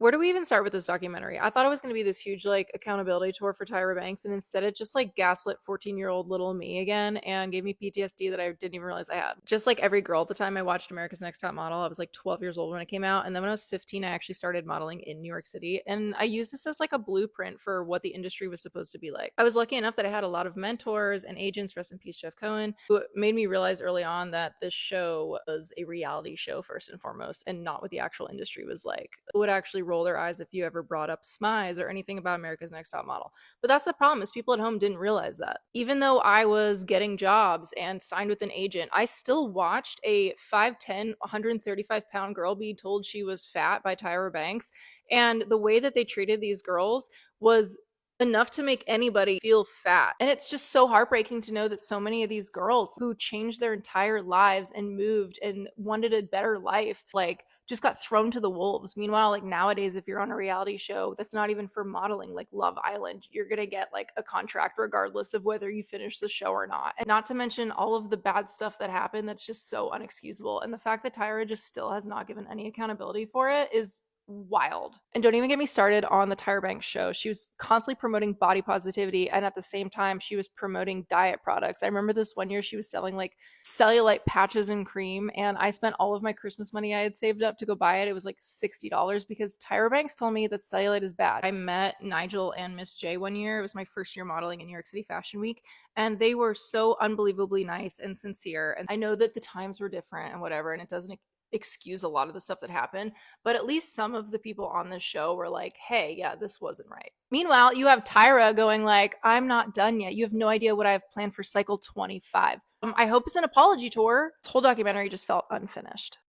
Where do we even start with this documentary? I thought it was going to be this huge like accountability tour for Tyra Banks, and instead it just like gaslit 14-year-old little me again and gave me PTSD that I didn't even realize I had. Just like every girl at the time I watched America's Next Top Model, I was like 12 years old when it came out, and then when I was 15 I actually started modeling in New York City, and I used this as like a blueprint for what the industry was supposed to be like. I was lucky enough that I had a lot of mentors and agents, rest in peace Jeff Cohen, who made me realize early on that this show was a reality show first and foremost and not what the actual industry was like. It would actually roll their eyes if you ever brought up Smize or anything about America's Next Top Model. But that's the problem, is people at home didn't realize that. Even though I was getting jobs and signed with an agent, I still watched a 5'10", 135-pound girl be told she was fat by Tyra Banks. And the way that they treated these girls was enough to make anybody feel fat. And it's just so heartbreaking to know that so many of these girls who changed their entire lives and moved and wanted a better life, like just got thrown to the wolves. Meanwhile, like nowadays, if you're on a reality show that's not even for modeling, like Love Island, you're going to get like a contract regardless of whether you finish the show or not. And not to mention all of the bad stuff that happened that's just so unexcusable. And the fact that Tyra just still has not given any accountability for it is wild. And don't even get me started on the Tyra Banks show. She was constantly promoting body positivity, and at the same time she was promoting diet products. I remember this one year she was selling like cellulite patches and cream, and I spent all of my Christmas money I had saved up to go buy it. It was like $60 because Tyra Banks told me that cellulite is bad. I met Nigel and Miss J one year. It was my first year modeling in New York City Fashion Week, and they were so unbelievably nice and sincere. And I know that the times were different and whatever, and it doesn't excuse a lot of the stuff that happened, but at least some of the people on this show were like, hey, yeah, this wasn't right. Meanwhile, you have Tyra going like, I'm not done yet. You have no idea what I have planned for cycle 25. I hope it's an apology tour. This whole documentary just felt unfinished.